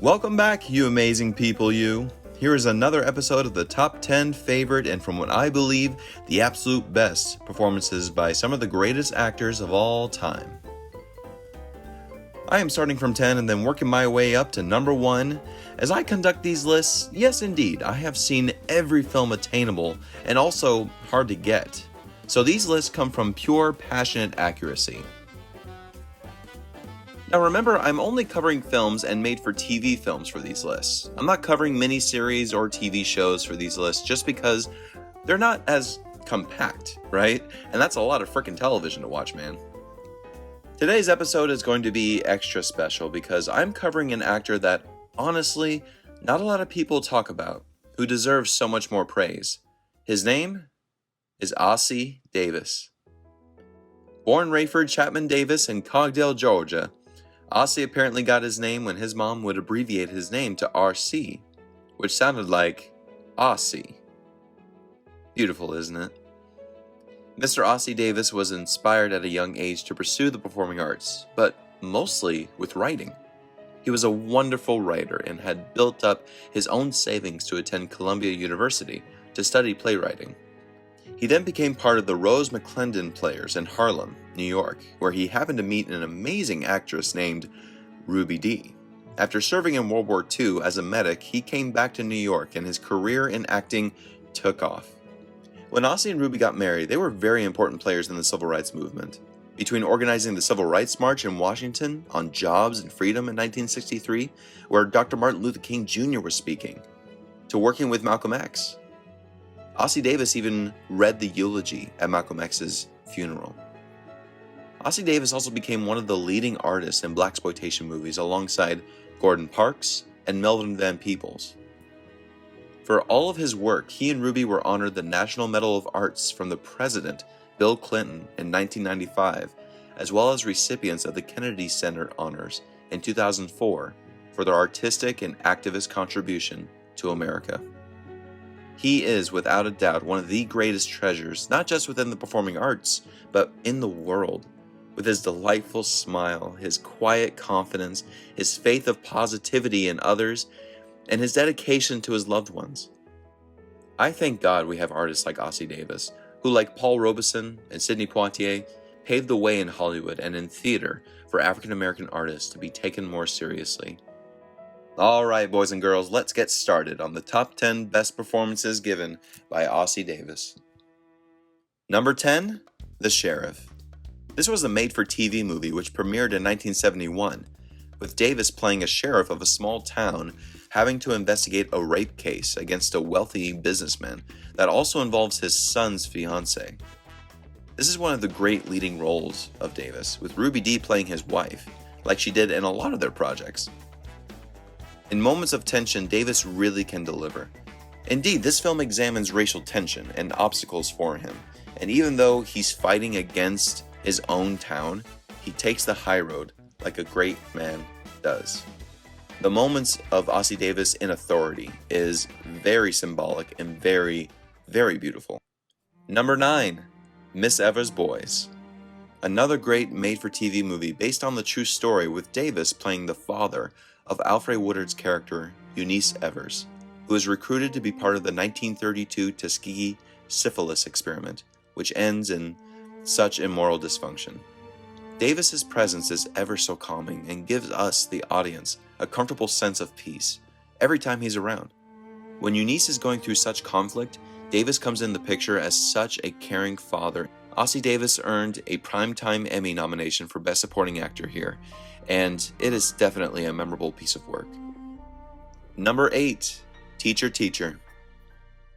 Welcome back, you amazing people, you. Here is another episode of the top 10 favorite and from what I believe, the absolute best performances by some of the greatest actors of all time. I am starting from 10 and then working my way up to number 1. As I conduct these lists, yes indeed, I have seen every film attainable and also hard to get. So these lists come from pure passionate accuracy. Now remember, I'm only covering films and made-for-TV films for these lists. I'm not covering miniseries or TV shows for these lists just because they're not as compact, right? And that's a lot of frickin' television to watch, man. Today's episode is going to be extra special because I'm covering an actor that, honestly, not a lot of people talk about, who deserves so much more praise. His name is Ossie Davis. Born Rayford Chapman Davis in Cogdale, Georgia, Ossie apparently got his name when his mom would abbreviate his name to RC, which sounded like Ossie. Beautiful, isn't it? Mr. Ossie Davis was inspired at a young age to pursue the performing arts, but mostly with writing. He was a wonderful writer and had built up his own savings to attend Columbia University to study playwriting. He then became part of the Rose McClendon Players in Harlem, New York, where he happened to meet an amazing actress named Ruby Dee. After serving in World War II as a medic, he came back to New York and his career in acting took off. When Ossie and Ruby got married, they were very important players in the civil rights movement. Between organizing the Civil Rights March in Washington on jobs and freedom in 1963, where Dr. Martin Luther King Jr. was speaking, to working with Malcolm X. Ossie Davis even read the eulogy at Malcolm X's funeral. Ossie Davis also became one of the leading artists in blaxploitation movies alongside Gordon Parks and Melvin Van Peebles. For all of his work, he and Ruby were honored the National Medal of Arts from the President, Bill Clinton, in 1995, as well as recipients of the Kennedy Center Honors in 2004 for their artistic and activist contribution to America. He is, without a doubt, one of the greatest treasures, not just within the performing arts, but in the world. With his delightful smile, his quiet confidence, his faith of positivity in others, and his dedication to his loved ones. I thank God we have artists like Ossie Davis, who, like Paul Robeson and Sidney Poitier, paved the way in Hollywood and in theater for African American artists to be taken more seriously. Alright, boys and girls, let's get started on the top 10 best performances given by Ossie Davis. Number 10, The Sheriff. This was a made-for-TV movie which premiered in 1971, with Davis playing a sheriff of a small town having to investigate a rape case against a wealthy businessman that also involves his son's fiancée. This is one of the great leading roles of Davis, with Ruby Dee playing his wife, like she did in a lot of their projects. In moments of tension, Davis really can deliver. Indeed, this film examines racial tension and obstacles for him, and even though he's fighting against his own town, he takes the high road like a great man does. The moments of Ossie Davis in authority is very symbolic and very, very beautiful. Number 9, Miss Evas' Boys. Another great made-for-TV movie based on the true story with Davis playing the father of Alfre Woodard's character, Eunice Evers, who was recruited to be part of the 1932 Tuskegee syphilis experiment, which ends in such immoral dysfunction. Davis's presence is ever so calming and gives us, the audience, a comfortable sense of peace every time he's around. When Eunice is going through such conflict, Davis comes in the picture as such a caring father. Ossie Davis earned a Primetime Emmy nomination for Best Supporting Actor here, and it is definitely a memorable piece of work. Number 8, Teacher Teacher.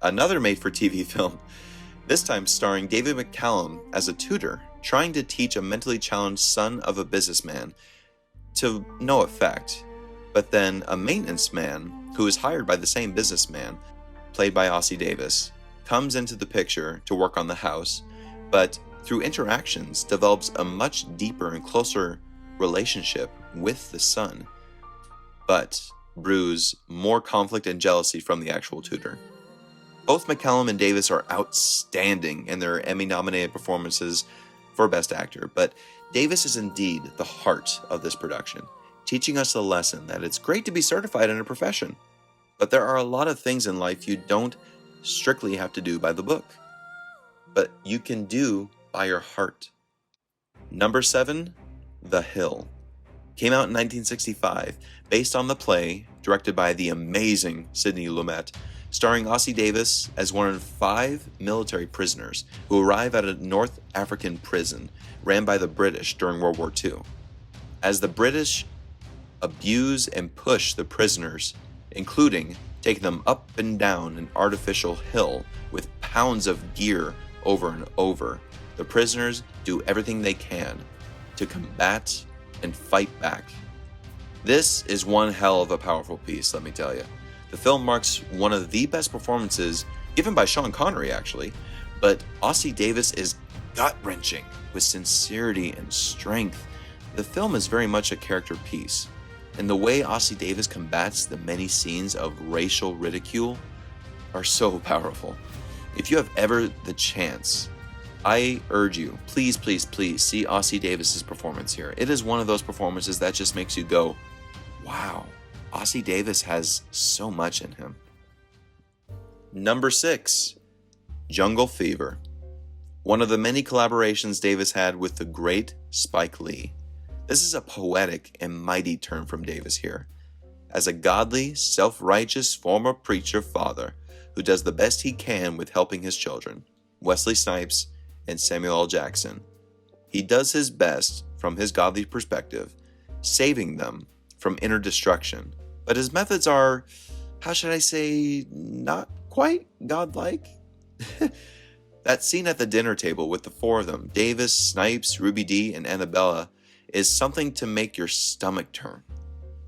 Another made-for-TV film, this time starring David McCallum as a tutor trying to teach a mentally challenged son of a businessman to no effect, but then a maintenance man who is hired by the same businessman, played by Ossie Davis, comes into the picture to work on the house, but through interactions develops a much deeper and closer relationship with the son, but brews more conflict and jealousy from the actual tutor. Both McCallum and Davis are outstanding in their Emmy-nominated performances for Best Actor, but Davis is indeed the heart of this production, teaching us a lesson that it's great to be certified in a profession, but there are a lot of things in life you don't strictly have to do by the book, but you can do by your heart. Number 7, The Hill. Came out in 1965, based on the play directed by the amazing Sidney Lumet, starring Ossie Davis as one of 5 military prisoners who arrive at a North African prison ran by the British during World War II. As the British abuse and push the prisoners, including taking them up and down an artificial hill with pounds of gear over and over, the prisoners do everything they can to combat and fight back. This is one hell of a powerful piece, let me tell you. The film marks one of the best performances given by Sean Connery, actually, but Ossie Davis is gut-wrenching with sincerity and strength. The film is very much a character piece, and the way Ossie Davis combats the many scenes of racial ridicule are so powerful. If you have ever the chance, I urge you, please, please, please see Ossie Davis's performance here. It is one of those performances that just makes you go, wow, Ossie Davis has so much in him. Number 6, Jungle Fever. One of the many collaborations Davis had with the great Spike Lee. This is a poetic and mighty turn from Davis here. As a godly, self-righteous former preacher father who does the best he can with helping his children, Wesley Snipes and Samuel L. Jackson, he does his best from his godly perspective, saving them from inner destruction. But his methods are, how should I say, not quite godlike? That scene at the dinner table with the 4 of them, Davis, Snipes, Ruby Dee, and Annabella, is something to make your stomach turn.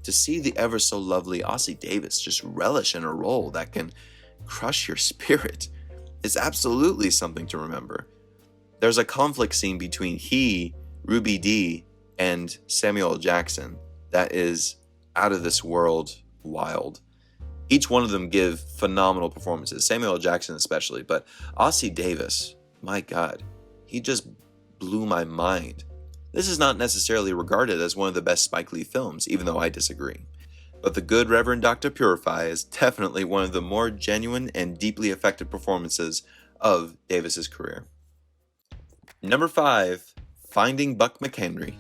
To see the ever so lovely Ossie Davis just relish in a role that can crush your spirit is absolutely something to remember. There's a conflict scene between he, Ruby Dee, and Samuel L. Jackson that is out of this world wild. Each one of them give phenomenal performances, Samuel L. Jackson especially, but Ossie Davis, my God, he just blew my mind. This is not necessarily regarded as one of the best Spike Lee films, even though I disagree. But The Good Reverend Dr. Purify is definitely one of the more genuine and deeply effective performances of Davis's career. Number 5, Finding Buck McHenry.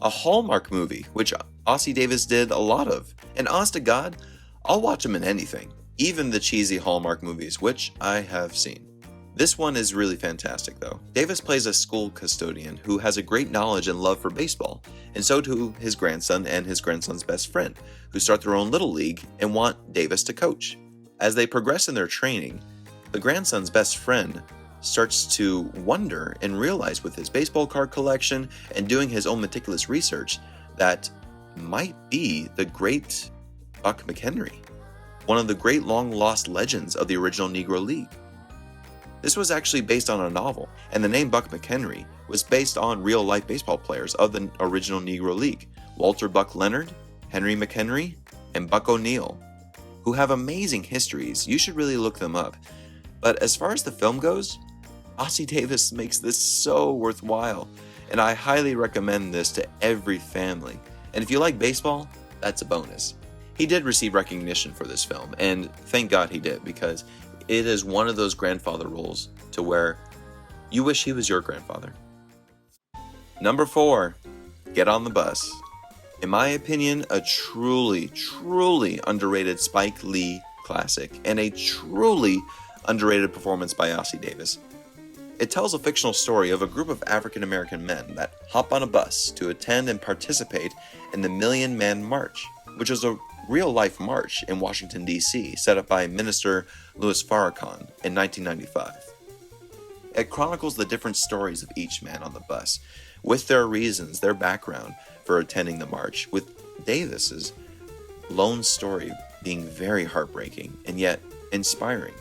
A Hallmark movie, which Ossie Davis did a lot of. And honest to God, I'll watch him in anything, even the cheesy Hallmark movies, which I have seen. This one is really fantastic though. Davis plays a school custodian who has a great knowledge and love for baseball, and so do his grandson and his grandson's best friend, who start their own little league and want Davis to coach. As they progress in their training, the grandson's best friend starts to wonder and realize with his baseball card collection and doing his own meticulous research that might be the great Buck McHenry, one of the great long-lost legends of the original Negro League. This was actually based on a novel, and the name Buck McHenry was based on real-life baseball players of the original Negro League, Walter Buck Leonard, Henry McHenry, and Buck O'Neill, who have amazing histories. You should really look them up. But as far as the film goes, Ossie Davis makes this so worthwhile, and I highly recommend this to every family. And if you like baseball, that's a bonus. He did receive recognition for this film, and thank God he did, because it is one of those grandfather roles to where you wish he was your grandfather. Number 4, Get on the Bus. In my opinion, a truly, truly underrated Spike Lee classic, and a truly underrated performance by Ossie Davis. It tells a fictional story of a group of African American men that hop on a bus to attend and participate in the Million Man March, which was a real-life march in Washington, D.C., set up by Minister Louis Farrakhan in 1995. It chronicles the different stories of each man on the bus, with their reasons, their background for attending the march, with Davis's lone story being very heartbreaking and yet inspiring.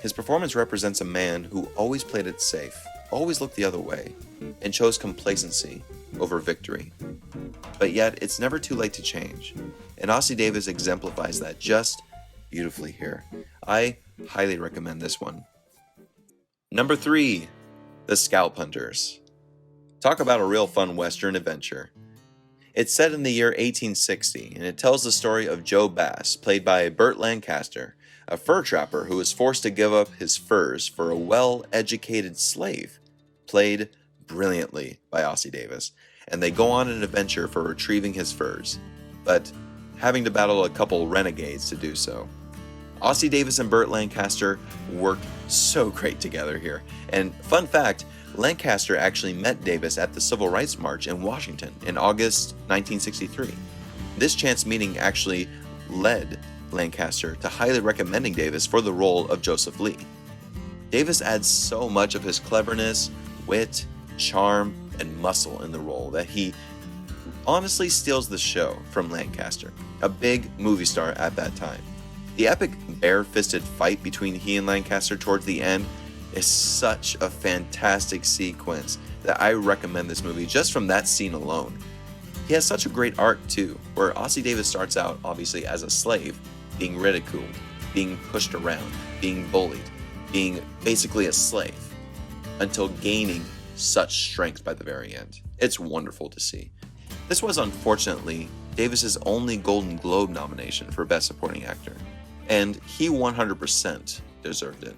His performance represents a man who always played it safe, always looked the other way, and chose complacency over victory. But yet, it's never too late to change, and Ossie Davis exemplifies that just beautifully here. I highly recommend this one. Number 3, The Scalp Hunters. Talk about a real fun Western adventure. It's set in the year 1860, and it tells the story of Joe Bass, played by Burt Lancaster, a fur trapper who is forced to give up his furs for a well-educated slave, played brilliantly by Ossie Davis, and they go on an adventure for retrieving his furs, but having to battle a couple renegades to do so. Ossie Davis and Burt Lancaster work so great together here, and fun fact, Lancaster actually met Davis at the Civil Rights March in Washington in August 1963. This chance meeting actually led Lancaster to highly recommending Davis for the role of Joseph Lee. Davis adds so much of his cleverness, wit, charm, and muscle in the role that he honestly steals the show from Lancaster, a big movie star at that time. The epic bare-fisted fight between he and Lancaster towards the end is such a fantastic sequence that I recommend this movie just from that scene alone. He has such a great arc too, where Ossie Davis starts out obviously as a slave, being ridiculed, being pushed around, being bullied, being basically a slave, until gaining such strength by the very end. It's wonderful to see. This was unfortunately Davis's only Golden Globe nomination for Best Supporting Actor, and he 100% deserved it.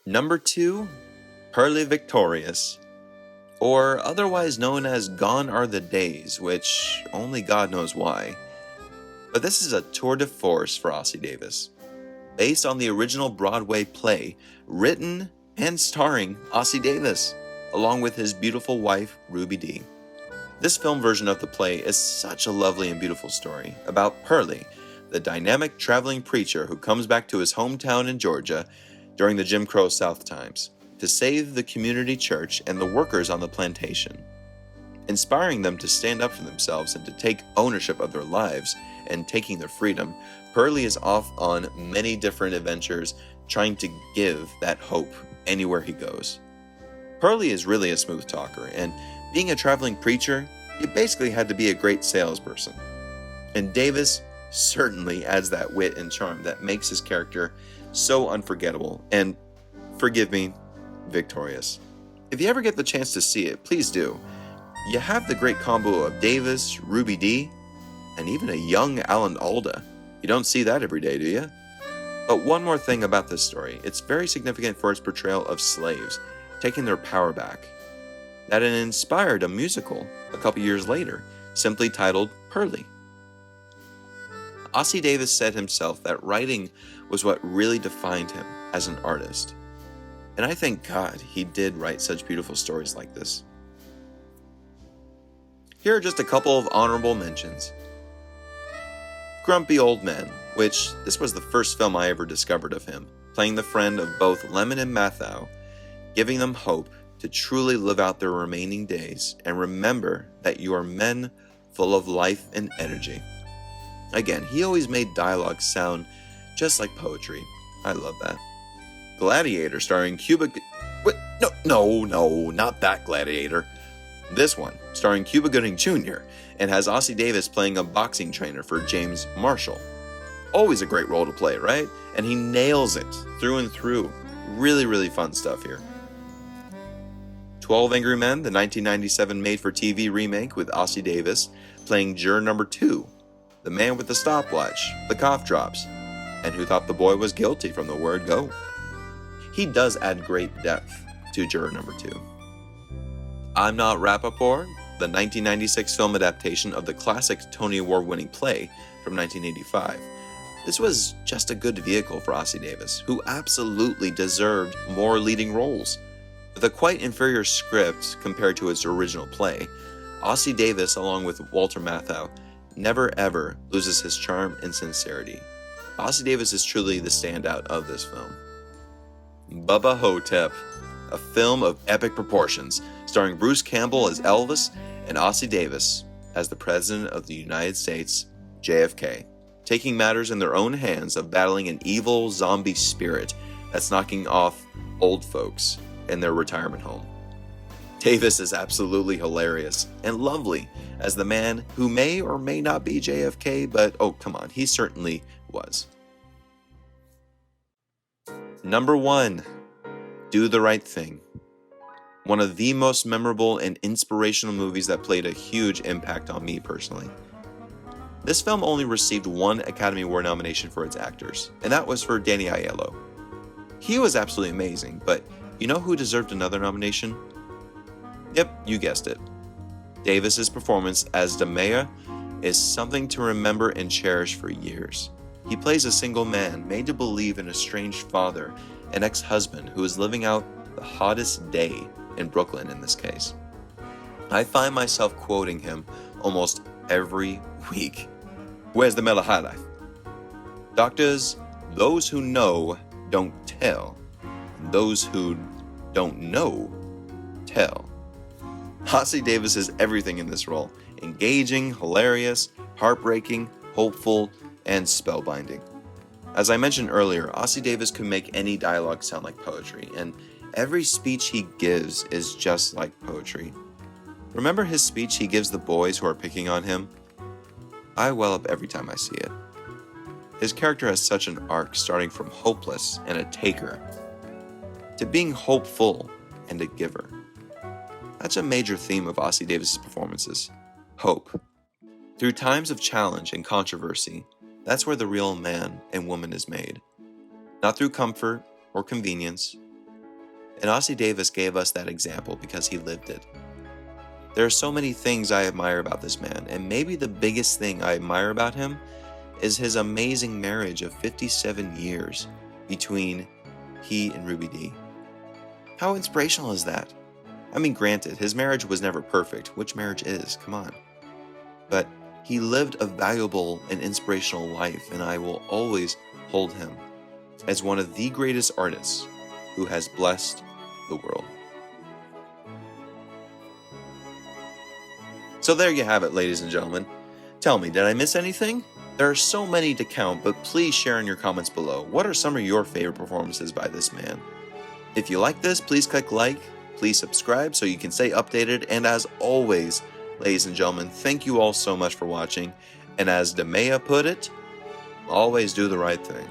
Number 2, Purlie Victorious, or otherwise known as Gone Are the Days, which only God knows why. But this is a tour de force for Ossie Davis, based on the original Broadway play, written and starring Ossie Davis, along with his beautiful wife, Ruby Dee. This film version of the play is such a lovely and beautiful story about Purlie, the dynamic traveling preacher who comes back to his hometown in Georgia during the Jim Crow South times to save the community church and the workers on the plantation. Inspiring them to stand up for themselves and to take ownership of their lives and taking their freedom, Purlie is off on many different adventures trying to give that hope anywhere he goes. Purlie is really a smooth talker, and being a traveling preacher, you basically had to be a great salesperson. And Davis certainly adds that wit and charm that makes his character so unforgettable and, forgive me, victorious. If you ever get the chance to see it, please do. You have the great combo of Davis, Ruby Dee, and even a young Alan Alda. You don't see that every day, do you? But one more thing about this story, it's very significant for its portrayal of slaves taking their power back, that it inspired a musical a couple years later, simply titled Purlie. Ossie Davis said himself that writing was what really defined him as an artist. And I thank God he did write such beautiful stories like this. Here are just a couple of honorable mentions. Grumpy Old Men, which this was the first film I ever discovered of him, playing the friend of both Lemon and Mathau, giving them hope to truly live out their remaining days and remember that you are men full of life and energy. Again, he always made dialogue sound just like poetry. I love that. Gladiator, starring Cuba... No, not that Gladiator. This one, starring Cuba Gooding Jr., and has Ossie Davis playing a boxing trainer for James Marshall. Always a great role to play, right? And he nails it through and through. Really, really fun stuff here. 12 Angry Men, the 1997 made-for-TV remake with Ossie Davis, playing juror number 2, the man with the stopwatch, the cough drops, and who thought the boy was guilty from the word go. He does add great depth to juror number 2. I'm Not Rappaport, the 1996 film adaptation of the classic Tony Award-winning play from 1985. This was just a good vehicle for Ossie Davis, who absolutely deserved more leading roles. With a quite inferior script compared to its original play, Ossie Davis, along with Walter Matthau, never ever loses his charm and sincerity. Ossie Davis is truly the standout of this film. Bubba Hotep, a film of epic proportions, starring Bruce Campbell as Elvis and Ossie Davis as the President of the United States, JFK, taking matters in their own hands of battling an evil zombie spirit that's knocking off old folks in their retirement home. Davis is absolutely hilarious and lovely as the man who may or may not be JFK, but oh come on, he certainly was. Number 1, Do the Right Thing. One of the most memorable and inspirational movies that played a huge impact on me personally. This film only received one Academy Award nomination for its actors, and that was for Danny Aiello. He was absolutely amazing, but you know who deserved another nomination? Yep, you guessed it. Davis's performance as Demea is something to remember and cherish for years. He plays a single man made to believe in a estranged father and ex-husband who is living out the hottest day in Brooklyn in this case. I find myself quoting him almost every week. Where's the Miller High Life? Doctors, those who know don't tell. Those who don't know tell. Ossie Davis is everything in this role. Engaging, hilarious, heartbreaking, hopeful, and spellbinding. As I mentioned earlier, Ossie Davis can make any dialogue sound like poetry, and every speech he gives is just like poetry. Remember his speech he gives the boys who are picking on him? I well up every time I see it. His character has such an arc, starting from hopeless and a taker to being hopeful and a giver. That's a major theme of Ossie Davis' performances. Hope. Through times of challenge and controversy, that's where the real man and woman is made. Not through comfort or convenience. And Ossie Davis gave us that example because he lived it. There are so many things I admire about this man, and maybe the biggest thing I admire about him is his amazing marriage of 57 years between he and Ruby Dee. How inspirational is that? I mean, granted, his marriage was never perfect, which marriage is, come on. But he lived a valuable and inspirational life, and I will always hold him as one of the greatest artists who has blessed the world. So there you have it, ladies and gentlemen. Tell me, did I miss anything? There are so many to count, but please share in your comments below. What are some of your favorite performances by this man? If you like this, please click like, please subscribe so you can stay updated, and as always, ladies and gentlemen, thank you all so much for watching, and as Demea put it, always do the right thing.